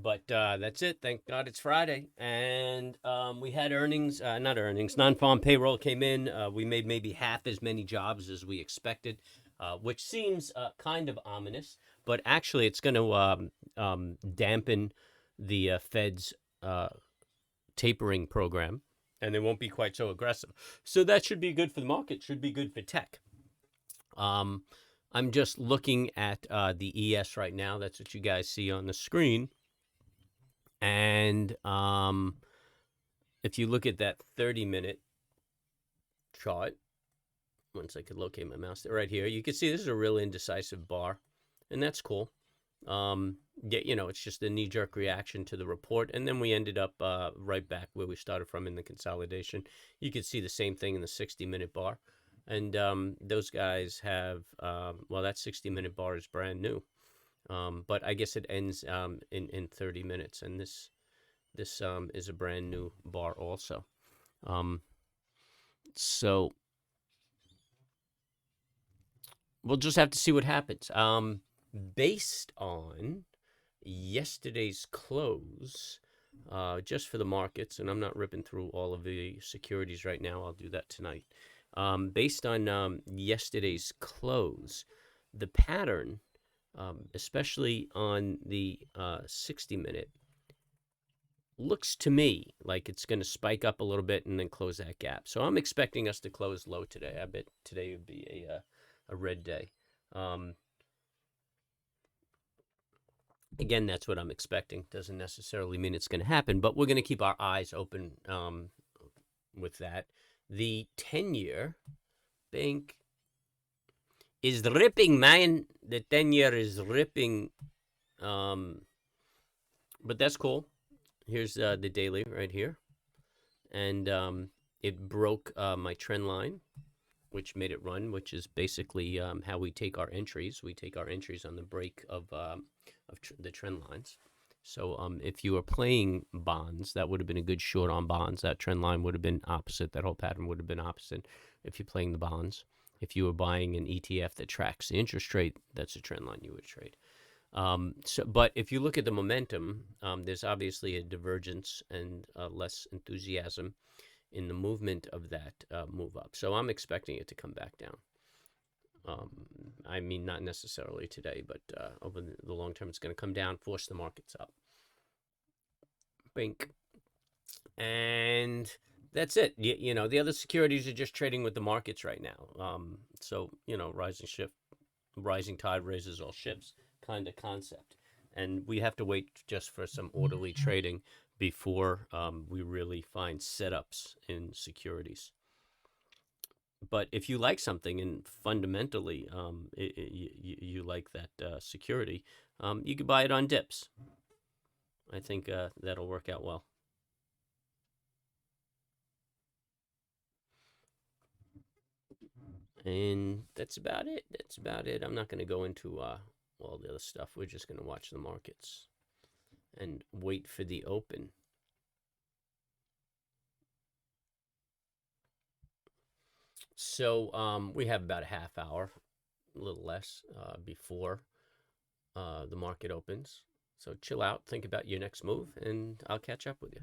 But that's it. Thank God it's Friday. And we had earnings, not earnings, non-farm payroll came in. We made maybe half as many jobs as we expected, which seems kind of ominous. But actually, it's going to dampen the Fed's tapering program, and they won't be quite so aggressive. So that should be good for the market, should be good for tech. I'm just looking at the ES right now. That's what you guys see on the screen. And if you look at that 30-minute chart, once I could locate my mouse right here, you can see this is a real indecisive bar, and that's cool. Yeah, it's just a knee-jerk reaction to the report, and then we ended up right back where we started from in the consolidation. You could see the same thing in the 60-minute bar, and those guys have well, that 60-minute bar is brand new. But I guess it ends in 30 minutes, and this is a brand new bar also. So we'll just have to see what happens. Based on yesterday's close, just for the markets, and I'm not ripping through all of the securities right now. I'll do that tonight. Based on yesterday's close, the pattern, especially on the 60-minute, looks to me like it's going to spike up a little bit and then close that gap. So I'm expecting us to close low today. I bet today would be a red day. Again, that's what I'm expecting. Doesn't necessarily mean it's going to happen, but we're going to keep our eyes open with that. The 10-year bank is ripping, man. The 10-year is ripping. But that's cool. Here's the daily right here. And it broke my trend line, which made it run, which is basically how we take our entries. We take our entries on the break of the trend lines. So if you were playing bonds, that would have been a good short on bonds. That trend line would have been opposite. That whole pattern would have been opposite if you're playing the bonds. If you were buying an ETF that tracks the interest rate, that's a trend line you would trade. But if you look at the momentum, there's obviously a divergence and less enthusiasm in the movement of that move up. So I'm expecting it to come back down. I mean, not necessarily today, but over the long term, it's going to come down, force the markets up. Bink. And that's it. The other securities are just trading with the markets right now. So, rising tide raises all ships kind of concept. And we have to wait just for some orderly trading before we really find setups in securities. But if you like something and fundamentally you like that security, you could buy it on dips. I think that'll work out well. And that's about it. I'm not going to go into all the other stuff. We're just going to watch the markets and wait for the open. So we have about a half hour, a little less, before the market opens. So chill out, think about your next move, and I'll catch up with you.